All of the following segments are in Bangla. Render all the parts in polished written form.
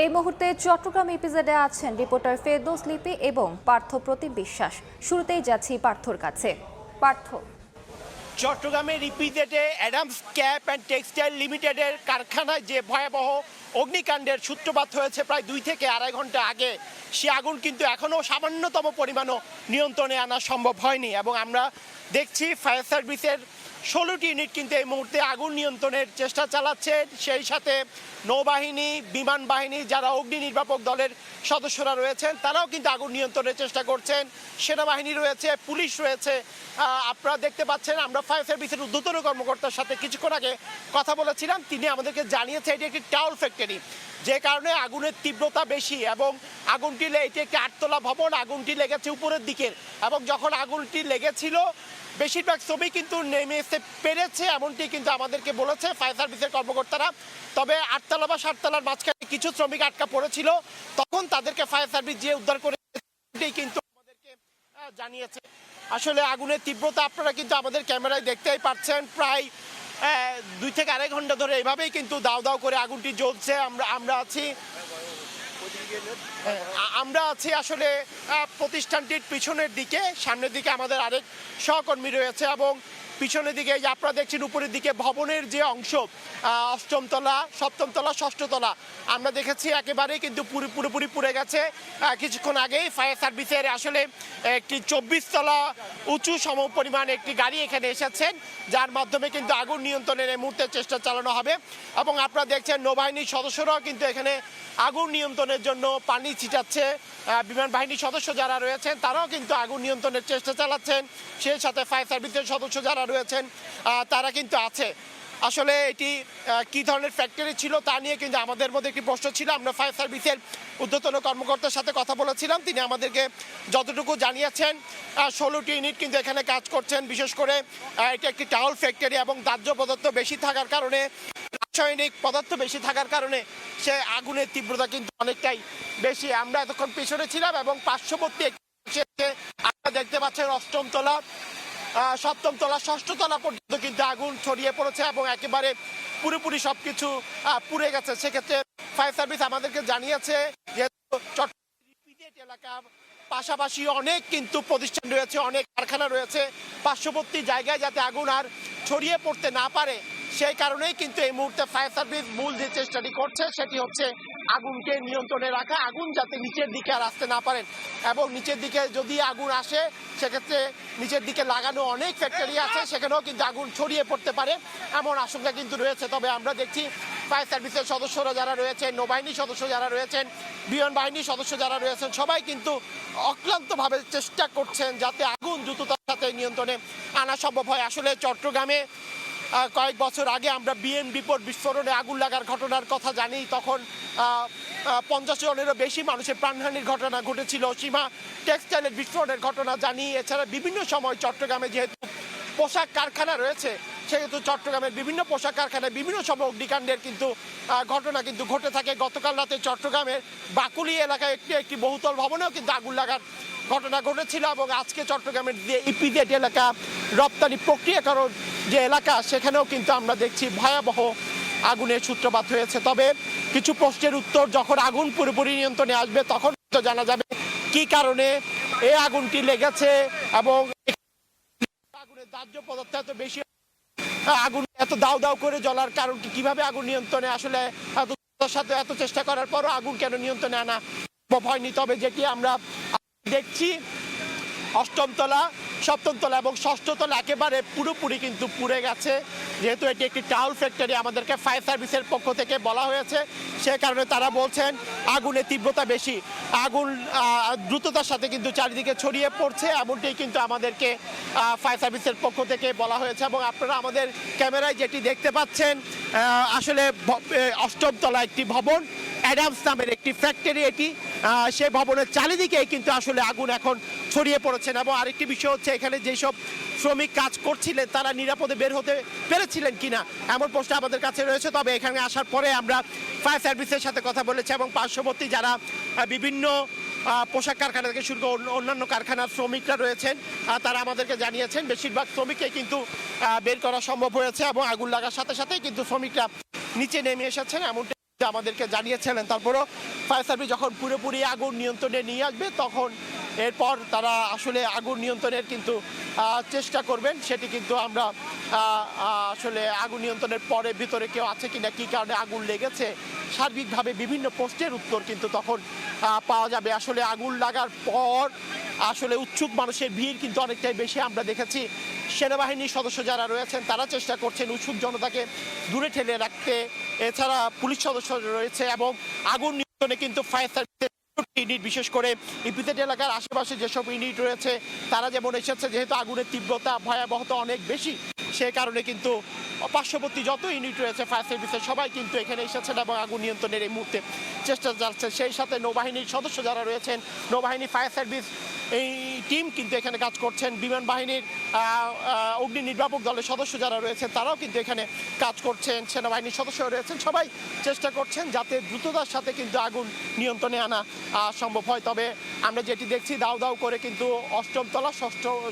এই মুহূর্তে চট্টগ্রাম ইপিজেডে আছেন রিপোর্টার ফেরদৌস লিপি এবং পার্থ প্রতিম বিশ্বাস। শুরুতেই যাচ্ছি পার্থর কাছে। পার্থ, চট্টগ্রামের ইপিজেডে অ্যাডামস ক্যাপ অ্যান্ড টেক্সটাইল লিমিটেডের কারখানায় যে ভয়াবহ অগ্নিকাণ্ডের সূত্রপাত হয়েছে প্রায় 2 থেকে আড়াই ঘন্টা আগে, সে আগুন কিন্তু এখনও সামান্যতম পরিমাণও নিয়ন্ত্রণে আনা সম্ভব হয়নি। এবং আমরা দেখছি ফায়ার সার্ভিসের 16টি ইউনিট কিন্তু এই মুহূর্তে আগুন নিয়ন্ত্রণের চেষ্টা চালাচ্ছে। সেই সাথে নৌবাহিনী, বিমান বাহিনী, যারা অগ্নি নির্বাপক দলের সদস্যরা রয়েছেন তারাও কিন্তু আগুন নিয়ন্ত্রণের চেষ্টা করছেন। সেনাবাহিনী রয়েছে, পুলিশ রয়েছে। আপনারা দেখতে পাচ্ছেন, আমরা ফায়ার সার্ভিসের ঊর্ধ্বতন কর্মকর্তার সাথে কিছুক্ষণ আগে কথা বলেছিলাম। তিনি আমাদেরকে জানিয়েছে এটি একটি টাওয়াল ফ্যাক্টরি, যে কারণে আগুনের তীব্রতা বেশি এবং আগুনটি এটি একটি 8তলা ভবন। আগুনটি লেগেছে উপরের দিকের এবং যখন আগুনটি লেগেছিল বেশিরভাগ শ্রমিক কিন্তু নেমে এসে পেরেছে, এমনটি কিন্তু আমাদেরকে বলেছে ফায়ার সার্ভিসের কর্মকর্তারা। তবে 8তলা বা 7তলার মাঝখানে কিছু শ্রমিক আটকা পড়েছিল, তখন তাদেরকে ফায়ার সার্ভিস যে উদ্ধার করে কিন্তু আমাদেরকে জানিয়েছে। আসলে আগুনের তীব্রতা আপনারা কিন্তু আমাদের ক্যামেরায় দেখতেই পাচ্ছেন। প্রায় 2 থেকে আড়াই ঘন্টা ধরে এভাবেই কিন্তু দাও দাও করে আগুনটি জ্বলছে। আমরা আছি আসলে প্রতিষ্ঠানটির পিছনের দিকে। সামনের দিকে আমাদের আরেক সহকর্মী রয়েছে এবং পিছনের দিকে আপনারা দেখছেন উপরের দিকে ভবনের যে অংশ, 8ম তলা, 7ম তলা, 6ষ্ঠ তলা, আমরা দেখেছি একেবারেই কিন্তু পুরোপুরি পুড়ে গেছে। কিছুক্ষণ আগেই ফায়ার সার্ভিসের আসলে একটি 24 তলা উঁচু সম পরিমাণ একটি গাড়ি এখানে এসেছেন, যার মাধ্যমে কিন্তু আগুন নিয়ন্ত্রণের এই মুহূর্তে চেষ্টা চালানো হবে। এবং আপনারা দেখছেন নৌবাহিনীর সদস্যরাও কিন্তু এখানে আগুন নিয়ন্ত্রণের জন্য পানি ছিটাচ্ছে। বিমান বাহিনীর সদস্য যারা রয়েছেন তারাও কিন্তু আগুন নিয়ন্ত্রণের চেষ্টা চালাচ্ছেন। সেই সাথে ফায়ার সার্ভিসের সদস্য যারা রয়েছেন তারা কিন্তু আছে। আসলে এটি কি ধরনের ফ্যাক্টরি ছিল তা নিয়ে কিন্তু আমাদের মধ্যে একটি প্রশ্ন ছিল। আমরা ফায়ার সার্ভিসের ঊর্ধ্বতন কর্মকর্তার সাথে কথা বলেছিলাম, তিনি আমাদেরকে যতটুকু জানিয়েছেন 16টি ইউনিট কিন্তু এখানে কাজ করছেন। বিশেষ করে এটি একটি টাওয়াল ফ্যাক্টরি এবং দাহ্য পদার্থ বেশি থাকার কারণে, রাসায়নিক পদার্থ বেশি থাকার কারণে সে আগুনের তীব্রতা কিন্তু অনেকটাই বেশি। আমরা এতক্ষণ পিছনে ছিলাম এবং পার্শ্ববর্তী আপনারা দেখতে পাচ্ছেন 8ম তলা, 7ম তলা, 6ষ্ঠ তলা পর্যন্ত কিন্তু আগুন ছড়িয়ে পড়েছে এবং একেবারে পুরোপুরি সবকিছু পুড়ে গেছে। সেক্ষেত্রে ফায়ার সার্ভিস আমাদেরকে জানিয়েছে যে চট্টগ্রাম এলাকা পাশাপাশি অনেক কিন্তু প্রতিষ্ঠান রয়েছে, অনেক কারখানা রয়েছে, পার্শ্ববর্তী জায়গায় যাতে আগুন আর ছড়িয়ে পড়তে না পারে সেই কারণেই কিন্তু এই মুহূর্তে ফায়ার সার্ভিস মূল যে চেষ্টাটি করছে সেটি হচ্ছে আগুনকে নিয়ন্ত্রণে রাখা, আগুন যাতে নিচের দিকে আর আসতে না পারেন। এবং নিচের দিকে যদি আগুন আসে সেক্ষেত্রে নিচের দিকে লাগানো অনেক ফ্যাক্টরি আছে, সেখানেও কিন্তু আগুন ছড়িয়ে পড়তে পারে এমন আশঙ্কা কিন্তু রয়েছে। তবে আমরা দেখছি ফায়ার সার্ভিসের সদস্যরা যারা রয়েছেন, নৌবাহিনীর সদস্য যারা রয়েছেন, বিমান বাহিনীর সদস্য যারা রয়েছেন, সবাই কিন্তু অক্লান্তভাবে চেষ্টা করছেন যাতে আগুন দ্রুততার সাথে নিয়ন্ত্রণে আনা সম্ভব হয়। আসলে চট্টগ্রামে কয়েক বছর আগে আমরা বিএনপির বিস্ফোরণে আগুন লাগার ঘটনার কথা জানি। তখন 50 জনেরও বেশি মানুষের প্রাণহানির ঘটনা ঘটেছিল। সীমা টেক্সটাইলের বিস্ফোরণের ঘটনা জানি। এছাড়া বিভিন্ন সময় চট্টগ্রামে যেহেতু পোশাক কারখানা রয়েছে, সেহেতু চট্টগ্রামের বিভিন্ন পোশাক কারখানায় বিভিন্ন সময় অগ্নিকাণ্ডের কিন্তু ঘটনা কিন্তু ঘটে থাকে। গতকাল রাতে চট্টগ্রামের বাকুলি এলাকায় একটি বহুতল ভবনেও কিন্তু আগুন লাগার ঘটনা ঘটেছিল। এবং আজকে চট্টগ্রামের যে ইপিজেড এলাকা, রপ্তানি প্রক্রিয়াকরণ যে এলাকা, সেখানেও কিন্তু আমরা দেখছি ভয়াবহ আগুনের সূত্রপাত হয়েছে। তবে কিছু প্রশ্নের উত্তর যখন আগুন পুরোপুরি নিয়ন্ত্রণে আসবে তখন তো জানা যাবে কি কারণে এই আগুনটি লেগেছে এবং আগুনের দাহ্য পদার্থ এত বেশি, আগুন এত দাউ দাউ করে জ্বলার কারণটি, কিভাবে আগুন নিয়ন্ত্রণে আসলে সাথে এত চেষ্টা করার পরও আগুন কেন নিয়ন্ত্রণে আনা সম্ভব হয়নি। তবে যেটি আমরা দেখছি 8ম তলা, 7ম তলা এবং 6ষ্ঠ তলা একেবারে পুরোপুরি কিন্তু পুড়ে গেছে। যেহেতু এটি একটি টাওয়াল ফ্যাক্টরি, আমাদেরকে ফায়ার সার্ভিসের পক্ষ থেকে বলা হয়েছে, সে কারণে তারা বলছেন আগুনের তীব্রতা বেশি, আগুন দ্রুততার সাথে কিন্তু চারিদিকে ছড়িয়ে পড়ছে, এমনটি কিন্তু আমাদেরকে ফায়ার সার্ভিসের পক্ষ থেকে বলা হয়েছে। এবং আপনারা আমাদের ক্যামেরায় যেটি দেখতে পাচ্ছেন আসলে 8ম তলা একটি ভবন, অ্যাডামস নামের একটি ফ্যাক্টরি এটি, সেই ভবনের চারিদিকেই কিন্তু আসলে আগুন এখন ছড়িয়ে পড়েছেন। এবং আরেকটি বিষয় হচ্ছে এখানে যেসব শ্রমিক কাজ করছিলেন তারা নিরাপদে বের হতে পেরেছিলেন কিনা এমন প্রশ্ন আমাদের কাছে রয়েছে। তবে এখানে আসার পরে আমরা ফায়ার সার্ভিসের সাথে কথা বলেছি এবং পার্শ্ববর্তী যারা বিভিন্ন পোশাক কারখানা থেকে শুরু করে অন্যান্য কারখানার শ্রমিকরা রয়েছেন তারা আমাদেরকে জানিয়েছেন বেশিরভাগ শ্রমিককে কিন্তু বের করা সম্ভব হয়েছে এবং আগুন লাগার সাথে সাথেই কিন্তু শ্রমিকরা নিচে নেমে এসেছেন এমনটা আমাদেরকে জানিয়েছিলেন। তারপরও ফায়ার সার্ভিস যখন পুরোপুরি আগুন নিয়ন্ত্রণে নিয়ে আসবে তখন এরপর তারা আসলে আগুন নিয়ন্ত্রণের কিন্তু চেষ্টা করবেন। সেটি কিন্তু আমরা আসলে আগুন নিয়ন্ত্রণের পরে ভিতরে কেউ আছে কিনা, কী কারণে আগুন লেগেছে, সার্বিকভাবে বিভিন্ন প্রশ্নের উত্তর কিন্তু তখন পাওয়া যাবে। আসলে আগুন লাগার পর আসলে উৎসুক মানুষের ভিড় কিন্তু অনেকটাই বেশি আমরা দেখেছি। সেনাবাহিনীর সদস্য যারা রয়েছেন তারা চেষ্টা করছেন উৎসুক জনতাকে দূরে ঠেলে রাখতে। এছাড়া পুলিশ সদস্য রয়েছে এবং আগুন নিয়ন্ত্রণে কিন্তু ফায়ার সার্ভিসের ইউনিট, বিশেষ করে ইপিজেড এলাকার আশেপাশে যেসব ইউনিট রয়েছে তারা যেমন এসেছে, যেহেতু আগুনের তীব্রতা ভয়াবহতা অনেক বেশি, সে কারণে কিন্তু পার্শ্ববর্তী যত ইউনিট রয়েছে ফায়ার সার্ভিসের সবাই কিন্তু এখানে এসেছেন এবং আগুন নিয়ন্ত্রণের এই মুহূর্তে চেষ্টা চালাচ্ছে। সেই সাথে নৌবাহিনীর সদস্য যারা রয়েছেন, নৌবাহিনী ফায়ার সার্ভিস এই টিম কিন্তু এখানে কাজ করছেন। বিমান বাহিনীর অগ্নি নির্বাপক দলের সদস্য যারা রয়েছেন তারাও কিন্তু এখানে কাজ করছেন। সেনাবাহিনীর সদস্য রয়েছেন, সবাই চেষ্টা করছেন যাতে দ্রুততার সাথে কিন্তু আগুন নিয়ন্ত্রণে আনা সম্ভব হয়। তবে আমরা যেটি দেখছি, দাউ দাউ করে কিন্তু অষ্টম তলা,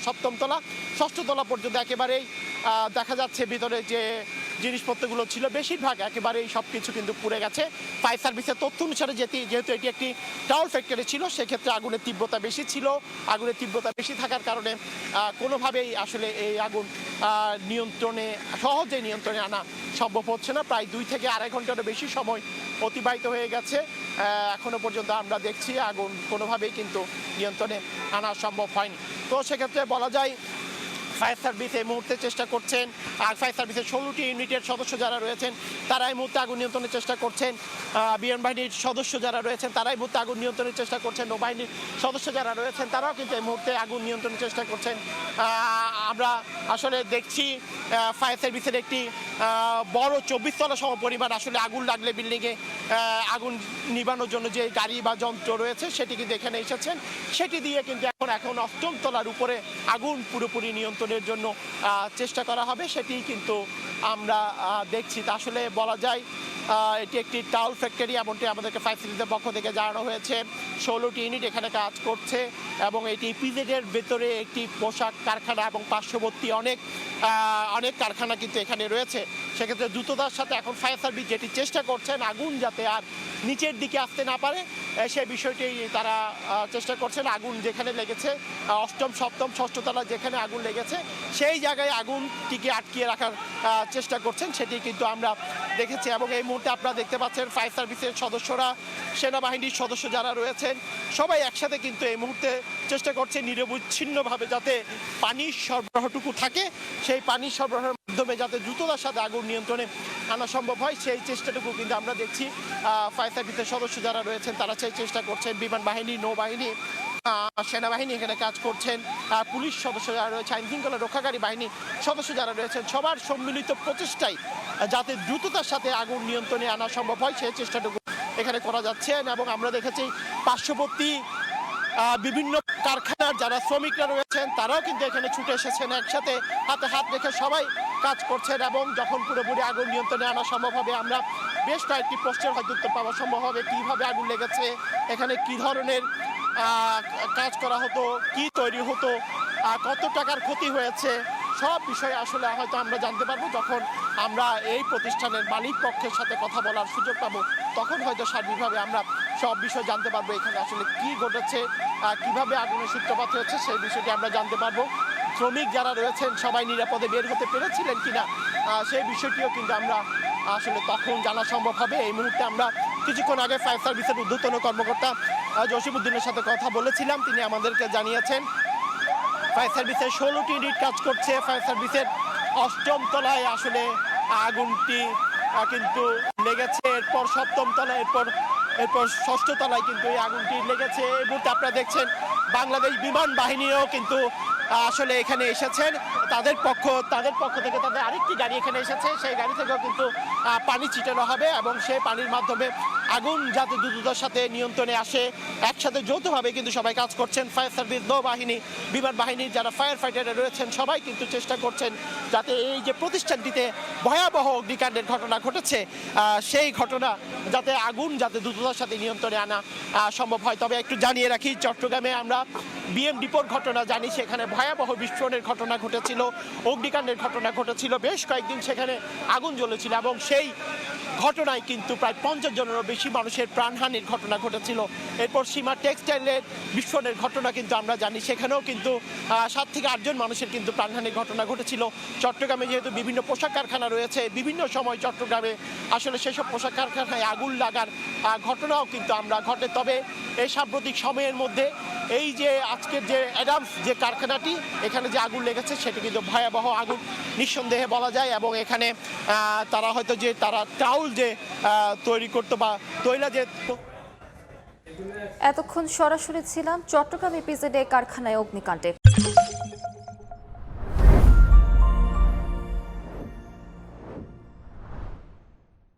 সপ্তম তলা, ষষ্ঠ তলা পর্যন্ত একেবারেই দেখা যাচ্ছে ভিতরে যে জিনিসপত্রগুলো ছিল বেশিরভাগ একেবারেই সব কিছু কিন্তু পুড়ে গেছে। ফায়ার সার্ভিসের তথ্য অনুসারে যেহেতু এটি একটি টাওয়ার ফ্যাক্টরি ছিল, সেক্ষেত্রে আগুনের তীব্রতা বেশি ছিল। আগুনের তীব্রতা বেশি থাকার কারণে কোনোভাবেই আসলে এই আগুন সহজে নিয়ন্ত্রণে আনা সম্ভব হচ্ছে না। প্রায় 2 থেকে আড়াই ঘন্টারও বেশি সময় অতিবাহিত হয়ে গেছে। এখনো পর্যন্ত আমরা দেখছি আগুন কোনোভাবেই কিন্তু নিয়ন্ত্রণে আনা সম্ভব হয়নি। তো সেক্ষেত্রে বলা যায় ফায়ার সার্ভিস এই মুহূর্তে চেষ্টা করছেন, আর ফায়ার সার্ভিসের 16টি ইউনিটের সদস্য যারা রয়েছেন তারা এই মুহূর্তে আগুন নিয়ন্ত্রণের চেষ্টা করছেন। বিমান বাহিনীর সদস্য যারা রয়েছেন তারা এই মুহূর্তে আগুন নিয়ন্ত্রণের চেষ্টা করছেন। নৌবাহিনীর সদস্য যারা রয়েছেন তারাও কিন্তু এই মুহূর্তে আগুন নিয়ন্ত্রণের চেষ্টা করছেন। আমরা আসলে দেখছি ফায়ার সার্ভিসের একটি বড় 24 তলা সম পরিমাণ আসলে আগুন লাগলে বিল্ডিংয়ে আগুন নিবানোর জন্য যে গাড়ি বা যন্ত্র রয়েছে সেটি কিন্তু এখানে এসেছেন। সেটি দিয়ে কিন্তু এখন 8ম তলার উপরে আগুন পুরোপুরি নিয়ন্ত্রণের জন্য চেষ্টা করা হবে, সেটি কিন্তু আমরা দেখছি। তা আসলে বলা যায় এটি একটি টাওয়ার ফ্যাক্টরি, এমনটি আমাদেরকে ফায়ার সার্ভিসের পক্ষ থেকে জানানো হয়েছে। 16টি ইউনিট এখানে কাজ করছে এবং এটি ইপিজেডের ভেতরে একটি পোশাক কারখানা এবং পার্শ্ববর্তী অনেক কারখানা কিন্তু এখানে রয়েছে। সেক্ষেত্রে দ্রুততার সাথে এখন ফায়ার সার্ভিস যেটি চেষ্টা করছেন আগুন যাতে আর নিচের দিকে আসতে না পারে, সেই বিষয়টি তারা চেষ্টা করছেন। আগুন যেখানে লেগেছে 8ম, 7ম, 6ষ্ঠ তলা যেখানে আগুন লেগেছে সেই জায়গায় আগুনটিকে আটকিয়ে রাখার চেষ্টা করছেন, সেটি কিন্তু আমরা দেখেছি। এবং এই মুহূর্তে আপনারা দেখতে পাচ্ছেন ফায়ার সার্ভিসের সদস্যরা, সেনাবাহিনীর সদস্য যারা রয়েছেন সবাই একসাথে কিন্তু এই মুহূর্তে চেষ্টা করছে নিরবচ্ছিন্নভাবে যাতে পানির সরবরাহটুকু থাকে, সেই পানির সরবরাহের মাধ্যমে যাতে দ্রুততার সাথে আগুন নিয়ন্ত্রণে আনা সম্ভব হয় সেই চেষ্টাটুকু কিন্তু আমরা দেখছি। ফায়ার সার্ভিসের সদস্য যারা রয়েছেন তারা সেই চেষ্টা করছেন। বিমান বাহিনী, নৌবাহিনী, সেনাবাহিনী এখানে কাজ করছেন। পুলিশ সদস্য যারা রয়েছে, আইন শৃঙ্খলা রক্ষাকারী বাহিনী সদস্য যারা রয়েছেন, সবার সম্মিলিত প্রচেষ্টায় যাতে দ্রুততার সাথে আগুন নিয়ন্ত্রণে আনা সম্ভব হয় সেই চেষ্টাটুকু এখানে করা যাচ্ছে। এবং আমরা দেখেছি পার্শ্ববর্তী বিভিন্ন কারখানার যারা শ্রমিকরা রয়েছেন তারাও কিন্তু এখানে ছুটে এসেছেন, একসাথে হাতে হাত রেখে সবাই কাজ করছেন। এবং যখন পুরোপুরি আগুন নিয়ন্ত্রণে আনা সম্ভব হবে আমরা বেশ কয়েকটি প্রশ্নের হয়তো উত্তর পাওয়া সম্ভব হবে। কীভাবে আগুন লেগেছে, এখানে কী ধরনের কাজ করা হতো, কি তৈরি হতো, কত টাকার ক্ষতি হয়েছে, সব বিষয়ে আসলে হয়তো আমরা জানতে পারবো যখন আমরা এই প্রতিষ্ঠানের মালিক পক্ষের সাথে কথা বলার সুযোগ পাবো। তখন হয়তো সার্বিকভাবে আমরা সব বিষয় জানতে পারবো, এখানে আসলে কি ঘটেছে, কিভাবে আগুনের সূত্রপাত হয়েছে সেই বিষয়টি আমরা জানতে পারবো। শ্রমিক যারা রয়েছেন সবাই নিরাপদে বের হতে পেরেছিলেন কিনা সেই বিষয়টিও কিন্তু আমরা আসলে তখন জানা সম্ভব হবে। এই মুহূর্তে আমরা কিছুক্ষণ আগে ফায়ার সার্ভিসের ঊর্ধ্বতন কর্মকর্তা জসিমউদ্দিনের সাথে কথা বলেছিলাম, তিনি আমাদেরকে জানিয়েছেন ফায়ার সার্ভিসের 16টি ইউনিট কাজ করছে। ফায়ার সার্ভিসের 8ম তলায় আসলে আগুনটি কিন্তু লেগেছে, এরপর 7ম তলায়, এরপর 6ষ্ঠ তলায় কিন্তু এই আগুনটি লেগেছে। এই মুহূর্তে আপনারা দেখছেন বাংলাদেশ বিমান বাহিনীও কিন্তু আসলে এখানে এসেছেন, তাদের পক্ষ থেকে তাদের আরেকটি গাড়ি এখানে এসেছে, সেই গাড়ি থেকেও কিন্তু পানি ছিটানো হবে এবং সেই পানির মাধ্যমে আগুন যাতে দ্রুততার সাথে নিয়ন্ত্রণে আসে, একসাথে যৌথভাবে কিন্তু সবাই কাজ করছেন। ফায়ার সার্ভিস, নৌবাহিনী, বিমান বাহিনীর যারা ফায়ার ফাইটাররা রয়েছেন সবাই কিন্তু চেষ্টা করছেন যাতে এই যে প্রতিষ্ঠানটিতে ভয়াবহ অগ্নিকাণ্ডের ঘটনা ঘটেছে সেই ঘটনা যাতে আগুন যাতে দ্রুততার সাথে নিয়ন্ত্রণে আনা সম্ভব হয়। তবে একটু জানিয়ে রাখি, চট্টগ্রামে আমরা বিএম ডিপোর ঘটনা জানি, সেখানে ভয়াবহ বিস্ফোরণের ঘটনা ঘটেছিল, অগ্নিকাণ্ডের ঘটনা ঘটেছিল, বেশ কয়েকদিন সেখানে আগুন জ্বলেছিল এবং সেই ঘটনায় কিন্তু প্রায় 50 জনেরও বেশি মানুষের প্রাণহানির ঘটনা ঘটেছিল। এরপর সীমা টেক্সটাইলের বিস্ফোরণের ঘটনা কিন্তু আমরা জানি, সেখানেও কিন্তু 7 থেকে 8 জন মানুষের কিন্তু প্রাণহানির ঘটনা ঘটেছিল। চট্টগ্রামে যেহেতু বিভিন্ন পোশাক কারখানা রয়েছে, বিভিন্ন সময় চট্টগ্রামে আসলে সেসব পোশাক কারখানায় আগুন লাগার ঘটনাও কিন্তু আমরা ঘটে। তবে এই সাম্প্রতিক সময়ের মধ্যে এই যে আজকের যে অ্যাডামস যে কারখানাটি, এখানে যে আগুন লেগেছে সেটি কিন্তু ভয়াবহ আগুন নিঃসন্দেহে বলা যায়। এবং এখানে তারা হয়তো যে তারা টাউল যে তৈরি করতো বা তৈলা যে এতক্ষণ সরাসরি ছিলাম চট্টগ্রাম ইপিজেডে কারখানায় অগ্নিকাণ্ডে।